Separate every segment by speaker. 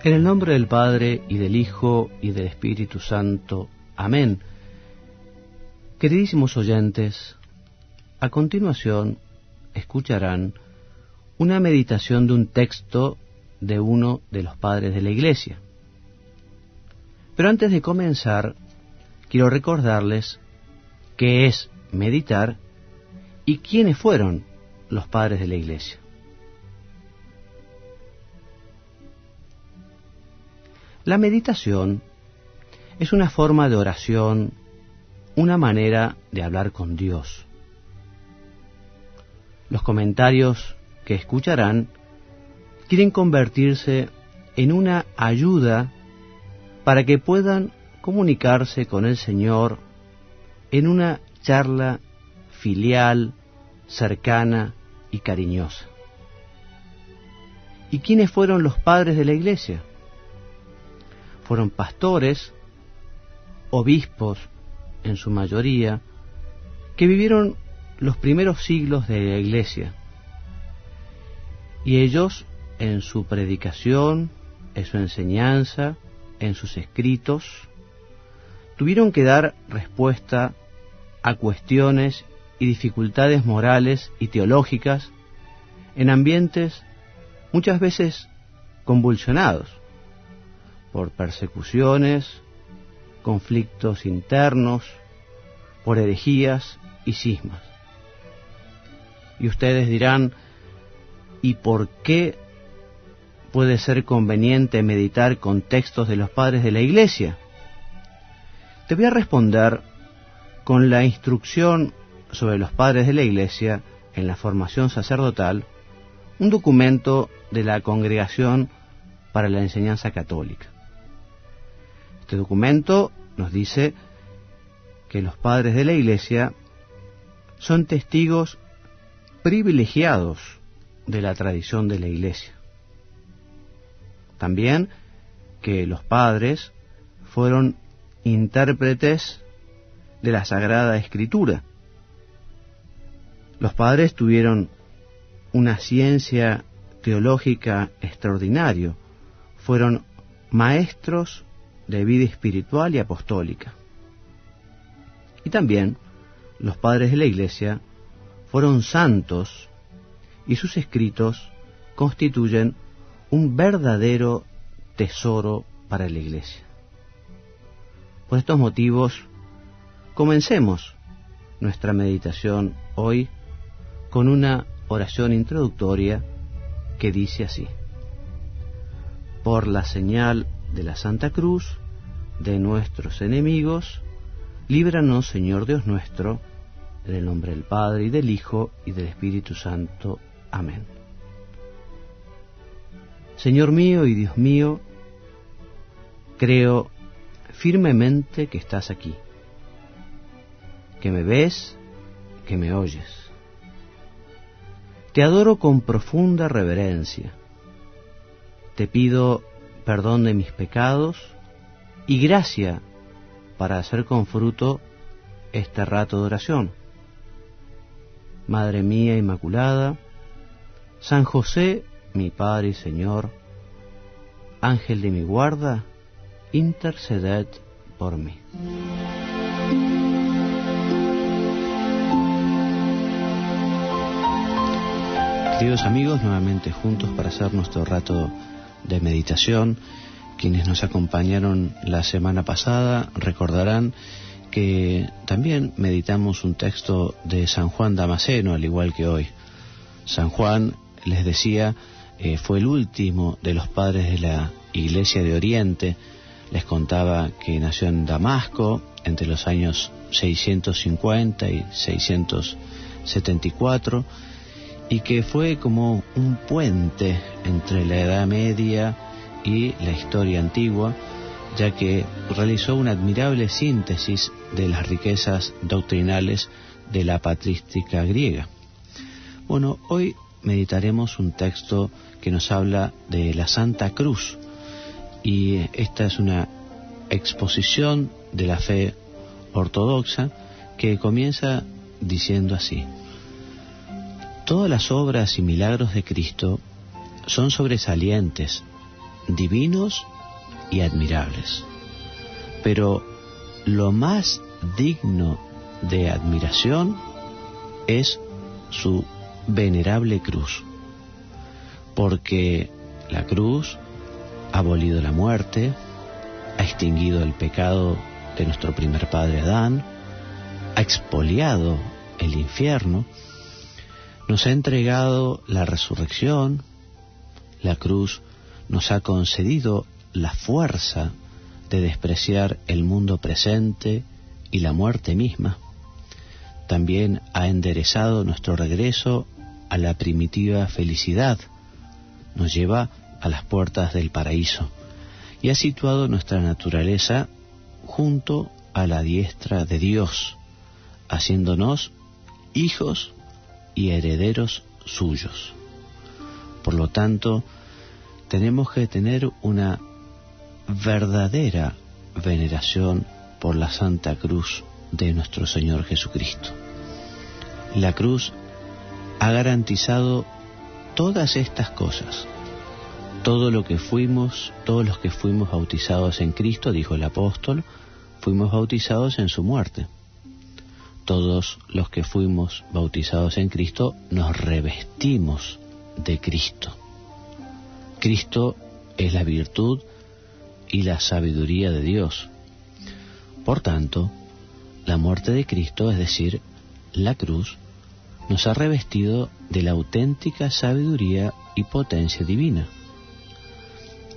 Speaker 1: En el nombre del Padre, y del Hijo, y del Espíritu Santo. Amén. Queridísimos oyentes, a continuación escucharán una meditación de un texto de uno de los padres de la Iglesia. Pero antes de comenzar, quiero recordarles qué es meditar y quiénes fueron los padres de la Iglesia. La meditación es una forma de oración, una manera de hablar con Dios. Los comentarios que escucharán quieren convertirse en una ayuda para que puedan comunicarse con el Señor en una charla filial, cercana y cariñosa. ¿Y quiénes fueron los padres de la Iglesia? Fueron pastores, obispos en su mayoría, que vivieron los primeros siglos de la Iglesia. Y ellos, en su predicación, en su enseñanza, en sus escritos, tuvieron que dar respuesta a cuestiones y dificultades morales y teológicas en ambientes muchas veces convulsionados por persecuciones, conflictos internos, por herejías y cismas. Y ustedes dirán, ¿y por qué puede ser conveniente meditar con textos de los padres de la Iglesia? Te voy a responder con la instrucción sobre los padres de la Iglesia en la formación sacerdotal, un documento de la Congregación para la Enseñanza Católica. Este documento nos dice que los padres de la Iglesia son testigos privilegiados de la tradición de la Iglesia. También que los padres fueron intérpretes de la Sagrada Escritura. Los padres tuvieron una ciencia teológica extraordinaria, fueron maestros de vida espiritual y apostólica. Y también los padres de la Iglesia fueron santos y sus escritos constituyen un verdadero tesoro para la Iglesia. Por estos motivos, comencemos nuestra meditación hoy con una oración introductoria que dice así: por la señal de la Santa Cruz de nuestros enemigos, líbranos, Señor Dios nuestro, en el nombre del Padre, y del Hijo, y del Espíritu Santo. Amén. Señor mío y Dios mío, creo firmemente que estás aquí, que me ves, que me oyes. Te adoro con profunda reverencia. Te pido perdón de mis pecados y gracia para hacer con fruto este rato de oración. Madre mía Inmaculada, San José, mi Padre y Señor, Ángel de mi guarda, interceded por mí. Queridos amigos, nuevamente juntos para hacer nuestro rato de meditación. Quienes nos acompañaron la semana pasada recordarán que también meditamos un texto de San Juan Damasceno, al igual que hoy. San Juan, les decía, fue el último de los padres de la Iglesia de Oriente. Les contaba que nació en Damasco entre los años 650 y 674, y que fue como un puente entre la Edad Media y la historia antigua, ya que realizó una admirable síntesis de las riquezas doctrinales de la patrística griega. Bueno, hoy meditaremos un texto que nos habla de la Santa Cruz, y esta es una exposición de la fe ortodoxa que comienza diciendo así: todas las obras y milagros de Cristo son sobresalientes, divinos y admirables. Pero lo más digno de admiración es su venerable cruz, porque la cruz ha abolido la muerte, ha extinguido el pecado de nuestro primer padre Adán, ha expoliado el infierno, nos ha entregado la resurrección. La cruz nos ha concedido la fuerza de despreciar el mundo presente y la muerte misma. También ha enderezado nuestro regreso a la primitiva felicidad, nos lleva a las puertas del paraíso y ha situado nuestra naturaleza junto a la diestra de Dios, haciéndonos hijos y herederos suyos. Por lo tanto, tenemos que tener una verdadera veneración por la Santa Cruz de nuestro Señor Jesucristo. La cruz ha garantizado todas estas cosas. Todo lo que fuimos, todos los que fuimos bautizados en Cristo, dijo el apóstol, fuimos bautizados en su muerte. Todos los que fuimos bautizados en Cristo nos revestimos de Cristo. Cristo es la virtud y la sabiduría de Dios. Por tanto, la muerte de Cristo, es decir, la cruz, nos ha revestido de la auténtica sabiduría y potencia divina.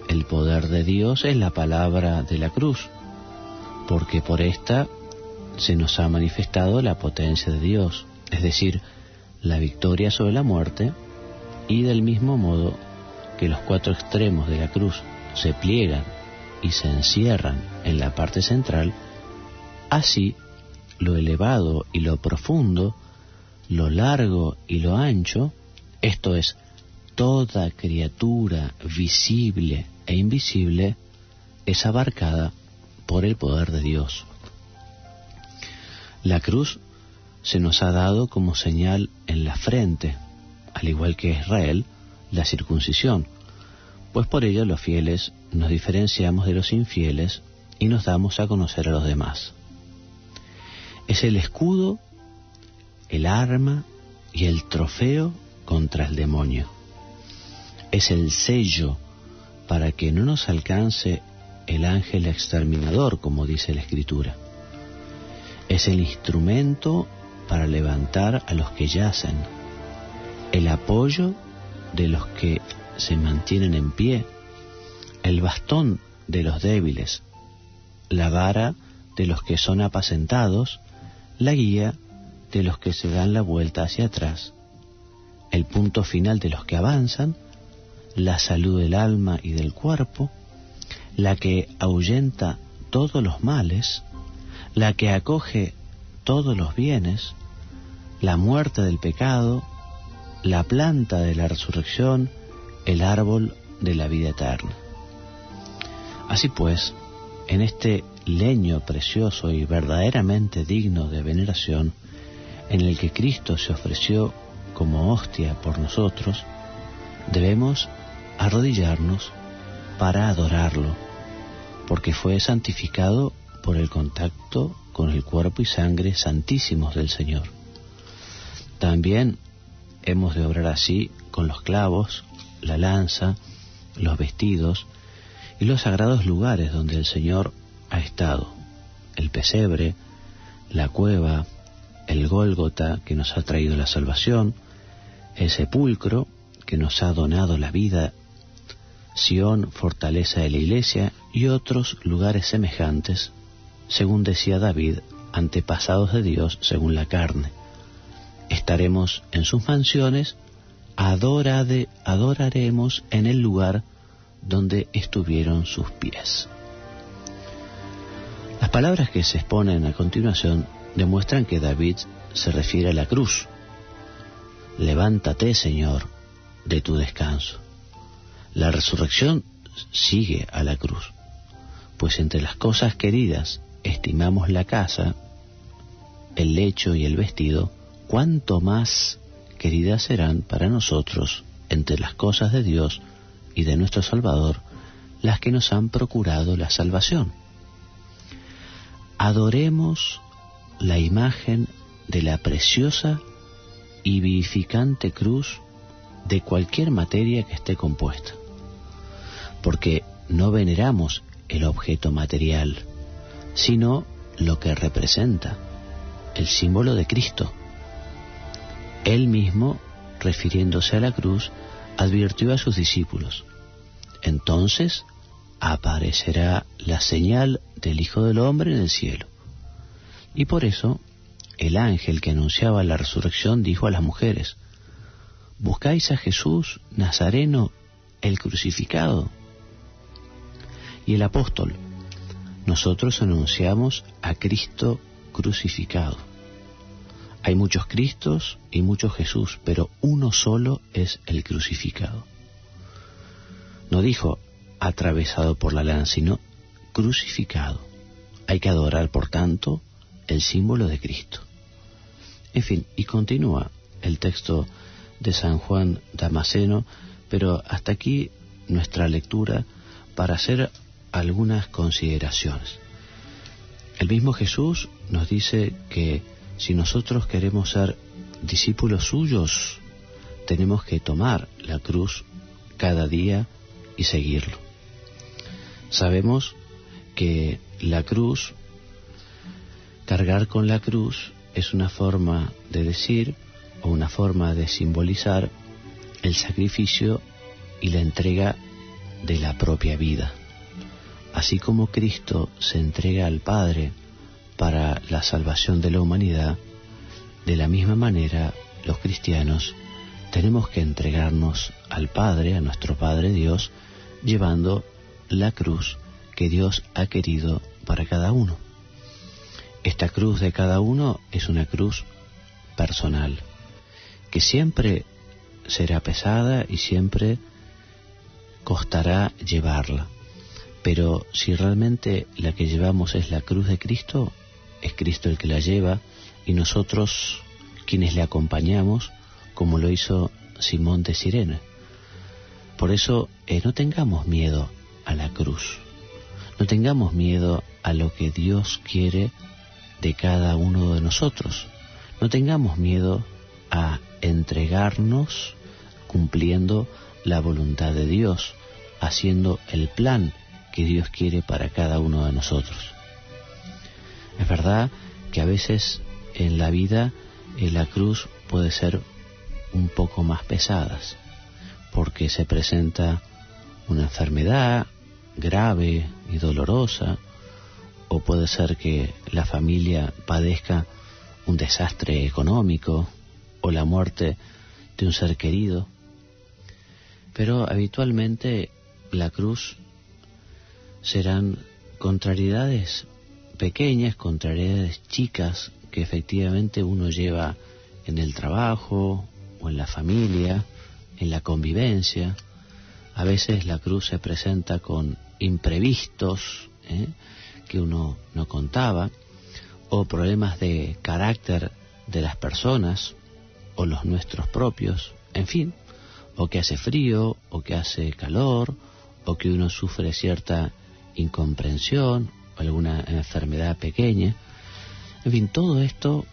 Speaker 1: El poder de Dios es la palabra de la cruz, porque por esta se nos ha manifestado la potencia de Dios, es decir, la victoria sobre la muerte, y del mismo modo que los cuatro extremos de la cruz se pliegan y se encierran en la parte central, así lo elevado y lo profundo, lo largo y lo ancho, esto es, toda criatura visible e invisible, es abarcada por el poder de Dios. La cruz se nos ha dado como señal en la frente, al igual que Israel, la circuncisión, pues por ello los fieles nos diferenciamos de los infieles y nos damos a conocer a los demás. Es el escudo, el arma y el trofeo contra el demonio. Es el sello para que no nos alcance el ángel exterminador, como dice la Escritura. Es el instrumento para levantar a los que yacen, el apoyo de los que se mantienen en pie, el bastón de los débiles, la vara de los que son apacentados, la guía de los que se dan la vuelta hacia atrás, el punto final de los que avanzan, la salud del alma y del cuerpo, la que ahuyenta todos los males, la que acoge todos los bienes, la muerte del pecado, la planta de la resurrección, el árbol de la vida eterna. Así pues, en este leño precioso y verdaderamente digno de veneración, en el que Cristo se ofreció como hostia por nosotros, debemos arrodillarnos para adorarlo, porque fue santificado por el contacto con el cuerpo y sangre santísimos del Señor. También hemos de obrar así con los clavos, la lanza, los vestidos y los sagrados lugares donde el Señor ha estado, el pesebre, la cueva, el Gólgota que nos ha traído la salvación, el sepulcro que nos ha donado la vida, Sión, fortaleza de la Iglesia, y otros lugares semejantes, según decía David, antepasados de Dios según la carne. Estaremos en sus mansiones, adoraremos en el lugar donde estuvieron sus pies. Las palabras que se exponen a continuación demuestran que David se refiere a la cruz. Levántate, Señor, de tu descanso. La resurrección sigue a la cruz, pues entre las cosas queridas estimamos la casa, el lecho y el vestido, cuánto más queridas serán para nosotros entre las cosas de Dios y de nuestro Salvador
Speaker 2: las que nos han procurado la salvación. Adoremos la imagen de la preciosa y vivificante cruz de cualquier materia que esté compuesta, porque no veneramos el objeto material, sino lo que representa, el símbolo de Cristo. Él mismo, refiriéndose a la cruz, advirtió a sus discípulos: entonces aparecerá la señal del Hijo del Hombre en el cielo. Y por eso el ángel que anunciaba la resurrección dijo a las mujeres: ¿buscáis a Jesús Nazareno, el crucificado? Y el apóstol: nosotros anunciamos a Cristo crucificado. Hay muchos Cristos y muchos Jesús, pero uno solo es el crucificado. No dijo atravesado por la lanza, sino crucificado. Hay que adorar, por tanto, el símbolo de Cristo. En fin, y continúa el texto de San Juan Damasceno, pero hasta aquí nuestra lectura para hacer algunas consideraciones. El mismo Jesús nos dice que si nosotros queremos ser discípulos suyos, tenemos que tomar la cruz cada día y seguirlo. Sabemos que la cruz, cargar con la cruz, es una forma de decir o una forma de simbolizar el sacrificio y la entrega de la propia vida. Así como Cristo se entrega al Padre para la salvación de la humanidad, de la misma manera los cristianos tenemos que entregarnos al Padre, a nuestro Padre Dios, llevando la cruz que Dios ha querido para cada uno. Esta cruz de cada uno es una cruz personal, que siempre será pesada y siempre costará llevarla. Pero si realmente la que llevamos es la cruz de Cristo, es Cristo el que la lleva, y nosotros quienes le acompañamos, como lo hizo Simón de Cirene. Por eso no tengamos miedo a la cruz, no tengamos miedo a lo que Dios quiere de cada uno de nosotros, no tengamos miedo a entregarnos cumpliendo la voluntad de Dios, haciendo el plan que Dios quiere para cada uno de nosotros. Es verdad que a veces en la vida la cruz puede ser un poco más pesadas, porque se presenta una enfermedad grave y dolorosa, o puede ser que la familia padezca un desastre económico o la muerte de un ser querido. Pero habitualmente la cruz serán contrariedades pequeñas, contrariedades chicas que efectivamente uno lleva en el trabajo o en la familia, en la convivencia. A veces la cruz se presenta con imprevistos que uno no contaba, o problemas de carácter de las personas o los nuestros propios, en fin, o que hace frío o que hace calor, o que uno sufre cierta incomprensión o alguna enfermedad pequeña. En fin, todo esto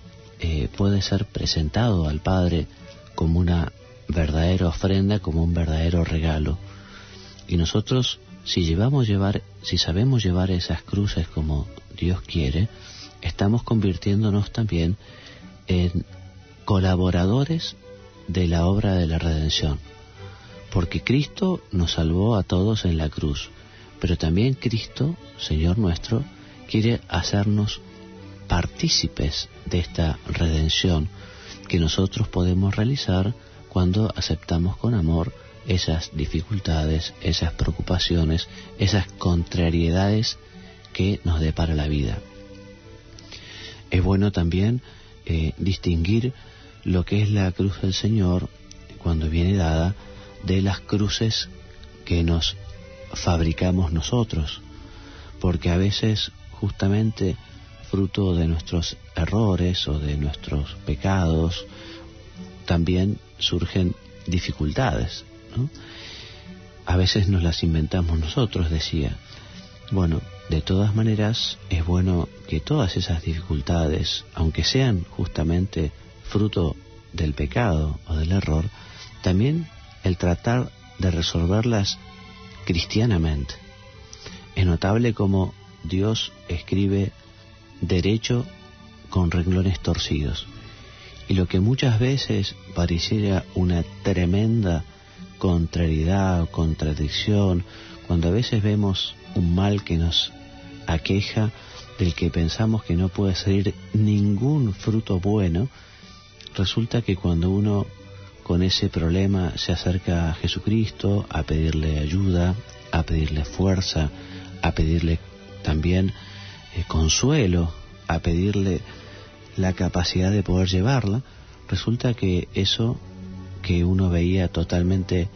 Speaker 2: puede ser presentado al Padre como una verdadera ofrenda, como un verdadero regalo. Y nosotros, si sabemos llevar esas cruces como Dios quiere, estamos convirtiéndonos también en colaboradores de la obra de la redención. Porque Cristo nos salvó a todos en la cruz, pero también Cristo, Señor nuestro, quiere hacernos partícipes de esta redención que nosotros podemos realizar cuando aceptamos con amor esas dificultades, esas preocupaciones, esas contrariedades que nos depara la vida. Es bueno también distinguir lo que es la cruz del Señor cuando viene dada de las cruces que nos fabricamos nosotros, porque a veces justamente fruto de nuestros errores o de nuestros pecados también surgen dificultades, ¿no? a veces nos las inventamos nosotros, decía. Bueno, de todas maneras es bueno que todas esas dificultades, aunque sean justamente fruto del pecado o del error, también el tratar de resolverlas cristianamente. Es notable cómo Dios escribe derecho con renglones torcidos. Y lo que muchas veces pareciera una tremenda contrariedad o contradicción, cuando a veces vemos un mal que nos aqueja, del que pensamos que no puede salir ningún fruto bueno, resulta que cuando uno con ese problema se acerca a Jesucristo a pedirle ayuda, a pedirle fuerza, a pedirle también consuelo, a pedirle la capacidad de poder llevarla, resulta que eso que uno veía totalmente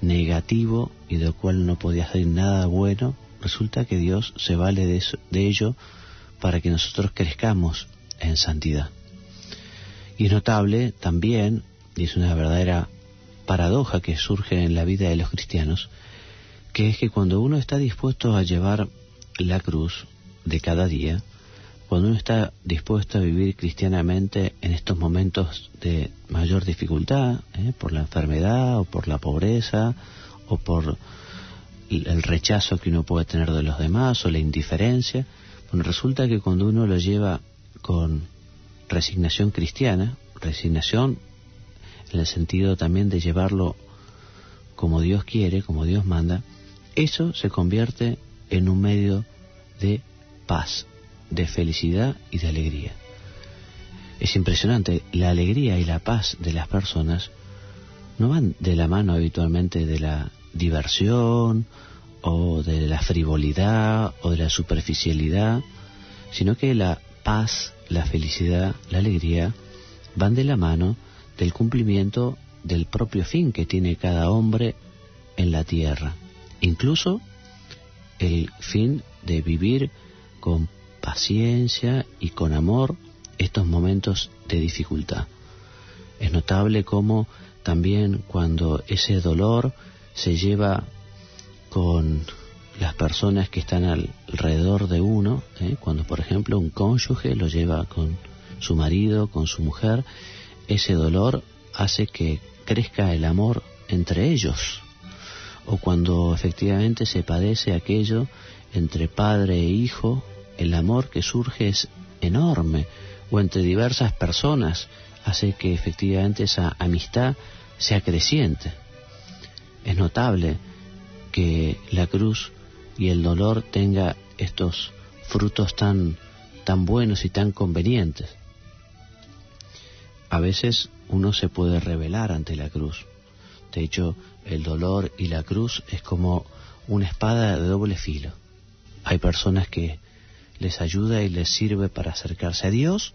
Speaker 2: negativo y del cual no podía salir nada bueno, resulta que Dios se vale de ello para que nosotros crezcamos en santidad. Y es notable también, y es una verdadera paradoja que surge en la vida de los cristianos, que es que cuando uno está dispuesto a llevar la cruz de cada día, cuando uno está dispuesto a vivir cristianamente en estos momentos de mayor dificultad, por la enfermedad o por la pobreza o por el rechazo que uno puede tener de los demás o la indiferencia, bueno, resulta que cuando uno lo lleva con resignación cristiana, resignación en el sentido también de llevarlo como Dios quiere, como Dios manda, eso se convierte en un medio de paz, de felicidad y de alegría. Es impresionante, la alegría y la paz de las personas no van de la mano habitualmente de la diversión o de la frivolidad o de la superficialidad, sino que la paz, la felicidad, la alegría van de la mano del cumplimiento del propio fin que tiene cada hombre en la tierra, incluso el fin de vivir con paciencia y con amor estos momentos de dificultad. Es notable cómo también cuando ese dolor se lleva con las personas que están alrededor de uno, cuando por ejemplo un cónyuge lo lleva con su marido, con su mujer, ese dolor hace que crezca el amor entre ellos. O cuando efectivamente se padece aquello entre padre e hijo, el amor que surge es enorme, o entre diversas personas hace que efectivamente esa amistad sea creciente. Es notable que la cruz y el dolor tenga estos frutos tan buenos y tan convenientes. A veces uno se puede rebelar ante la cruz. De hecho, el dolor y la cruz es como una espada de doble filo. Hay personas que les ayuda y les sirve para acercarse a Dios,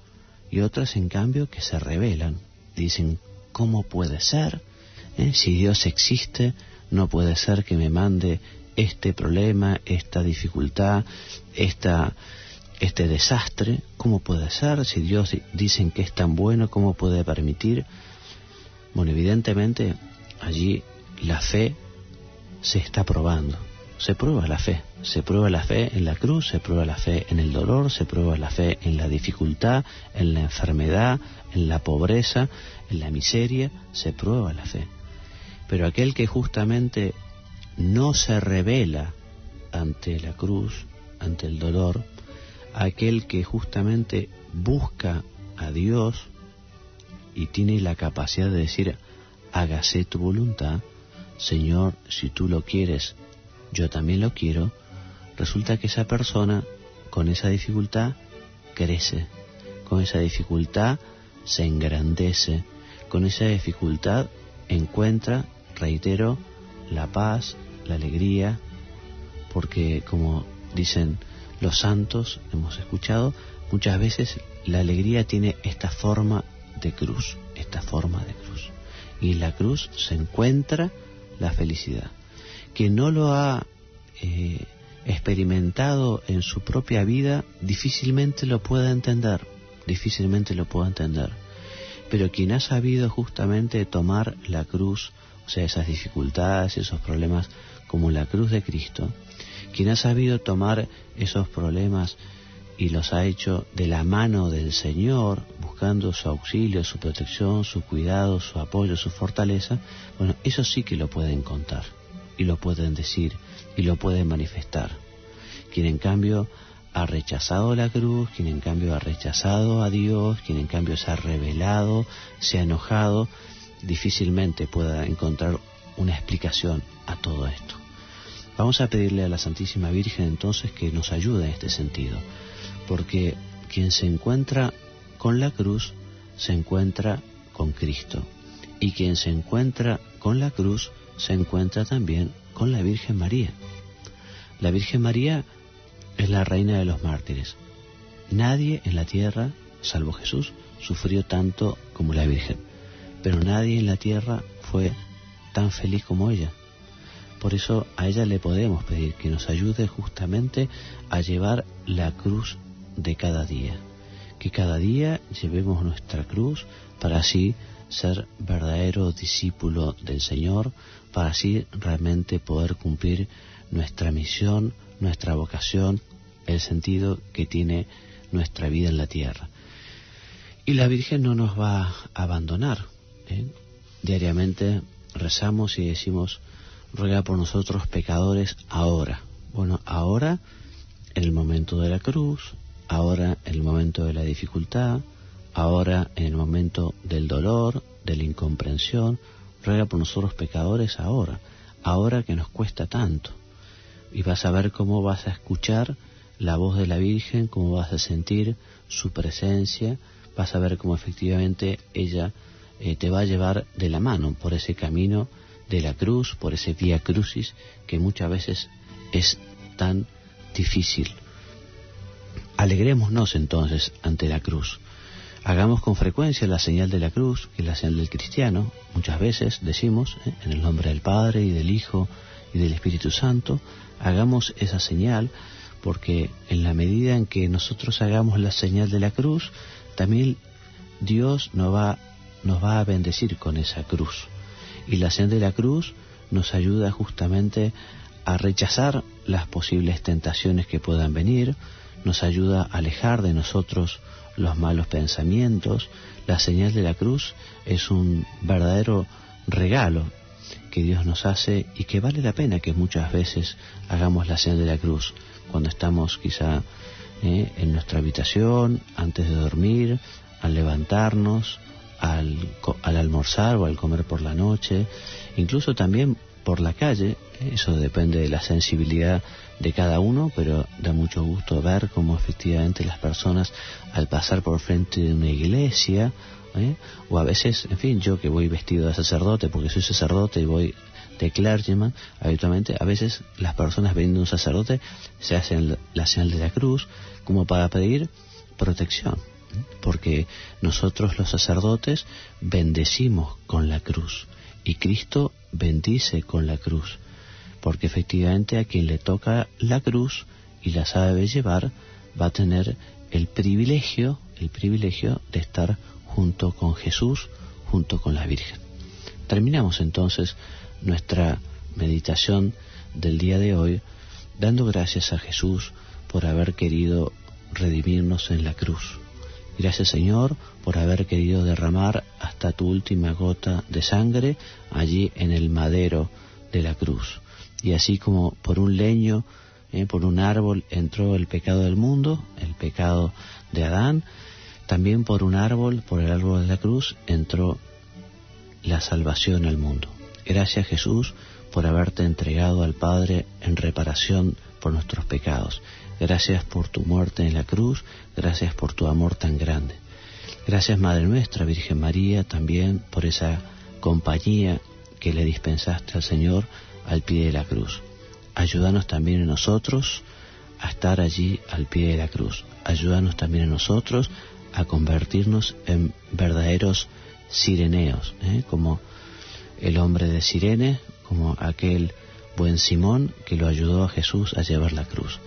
Speaker 2: y otras, en cambio, que se rebelan. Dicen, ¿cómo puede ser? Si Dios existe, no puede ser que me mande este problema, esta dificultad, este desastre. ¿Cómo puede ser? Si Dios dicen que es tan bueno, ¿cómo puede permitir? Bueno, evidentemente, allí la fe se está probando. Se prueba la fe. Se prueba la fe en la cruz, se prueba la fe en el dolor, se prueba la fe en la dificultad, en la enfermedad, en la pobreza, en la miseria, se prueba la fe. Pero aquel que justamente no se rebela ante la cruz, ante el dolor, aquel que justamente busca a Dios y tiene la capacidad de decir, hágase tu voluntad, Señor, si tú lo quieres, yo también lo quiero, resulta que esa persona con esa dificultad crece, con esa dificultad se engrandece, con esa dificultad encuentra, reitero, la paz, la alegría, porque como dicen los santos, hemos escuchado, muchas veces la alegría tiene esta forma de cruz, y en la cruz se encuentra la felicidad. Quien no lo ha experimentado en su propia vida, difícilmente lo pueda entender, pero quien ha sabido justamente tomar la cruz, o sea, esas dificultades, esos problemas como la cruz de Cristo, quien ha sabido tomar esos problemas y los ha hecho de la mano del Señor, buscando su auxilio, su protección, su cuidado, su apoyo, su fortaleza, bueno, eso sí que lo pueden contar, y lo pueden decir, y lo pueden manifestar. Quien en cambio ha rechazado la cruz, quien en cambio ha rechazado a Dios, quien en cambio se ha rebelado, se ha enojado, difícilmente pueda encontrar una explicación a todo esto. Vamos a pedirle a la Santísima Virgen entonces que nos ayude en este sentido, porque quien se encuentra con la cruz se encuentra con Cristo, y quien se encuentra con la cruz se encuentra también con la Virgen María. La Virgen María es la reina de los mártires. Nadie en la tierra, salvo Jesús, sufrió tanto como la Virgen, pero nadie en la tierra fue tan feliz como ella. Por eso a ella le podemos pedir que nos ayude justamente a llevar la cruz de cada día, que cada día llevemos nuestra cruz para así ser verdadero discípulo del Señor, para así realmente poder cumplir nuestra misión, nuestra vocación, el sentido que tiene nuestra vida en la tierra. Y la Virgen no nos va a abandonar, ¿eh? Diariamente rezamos y decimos: ruega por nosotros pecadores ahora. Bueno, ahora en el momento de la cruz, ahora en el momento de la dificultad, ahora en el momento del dolor, de la incomprensión. Ruega por nosotros pecadores ahora, ahora que nos cuesta tanto. Y vas a ver cómo vas a escuchar la voz de la Virgen, cómo vas a sentir su presencia, vas a ver cómo efectivamente ella te va a llevar de la mano por ese camino de la cruz, por ese vía crucis que muchas veces es tan difícil. Alegrémonos entonces ante la cruz. Hagamos con frecuencia la señal de la cruz, que es la señal del cristiano. Muchas veces decimos, en el nombre del Padre y del Hijo y del Espíritu Santo, hagamos esa señal, porque en la medida en que nosotros hagamos la señal de la cruz, también Dios nos va a bendecir con esa cruz. Y la señal de la cruz nos ayuda justamente a rechazar las posibles tentaciones que puedan venir, nos ayuda a alejar de nosotros los malos pensamientos. La señal de la cruz es un verdadero regalo que Dios nos hace y que vale la pena que muchas veces hagamos la señal de la cruz cuando estamos quizá en nuestra habitación, antes de dormir, al levantarnos, al almorzar o al comer por la noche, incluso también por la calle. Eso depende de la sensibilidad de cada uno, pero da mucho gusto ver cómo efectivamente las personas al pasar por frente de una iglesia, o a veces, en fin, yo que voy vestido de sacerdote porque soy sacerdote y voy de clergyman, habitualmente a veces las personas viendo un sacerdote se hacen la señal de la cruz como para pedir protección, porque nosotros los sacerdotes bendecimos con la cruz y Cristo bendice con la cruz, porque efectivamente a quien le toca la cruz y la sabe llevar va a tener el privilegio de estar junto con Jesús, junto con la Virgen. Terminamos entonces nuestra meditación del día de hoy dando gracias a Jesús por haber querido redimirnos en la cruz. Gracias, Señor, por haber querido derramar hasta tu última gota de sangre allí en el madero de la cruz. Y así como por un leño, por un árbol entró el pecado del mundo, el pecado de Adán, también por un árbol, por el árbol de la cruz, entró la salvación al mundo. Gracias, Jesús, por haberte entregado al Padre en reparación por nuestros pecados. Gracias por tu muerte en la cruz, gracias por tu amor tan grande. Gracias, Madre nuestra, Virgen María, también por esa compañía que le dispensaste al Señor al pie de la cruz. Ayúdanos también a nosotros a estar allí al pie de la cruz. Ayúdanos también a nosotros a convertirnos en verdaderos sireneos, como el hombre de Cirene, como aquel buen Simón que lo ayudó a Jesús a llevar la cruz.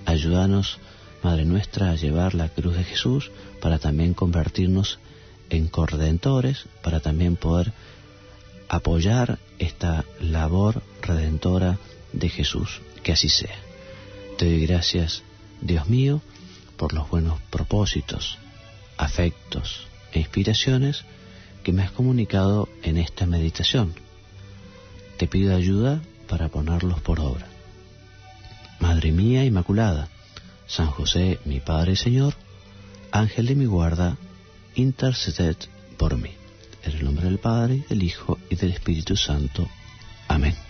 Speaker 2: Ayúdanos, Madre nuestra, a llevar la cruz de Jesús para también convertirnos en corredentores, para también poder apoyar esta labor redentora de Jesús. Que así sea. Te doy gracias, Dios mío, por los buenos propósitos, afectos e inspiraciones que me has comunicado en esta meditación. Te pido ayuda para ponerlos por obra. Madre mía Inmaculada, San José, mi Padre y Señor, Ángel de mi guarda, interceded por mí. En el nombre del Padre, del Hijo y del Espíritu Santo. Amén.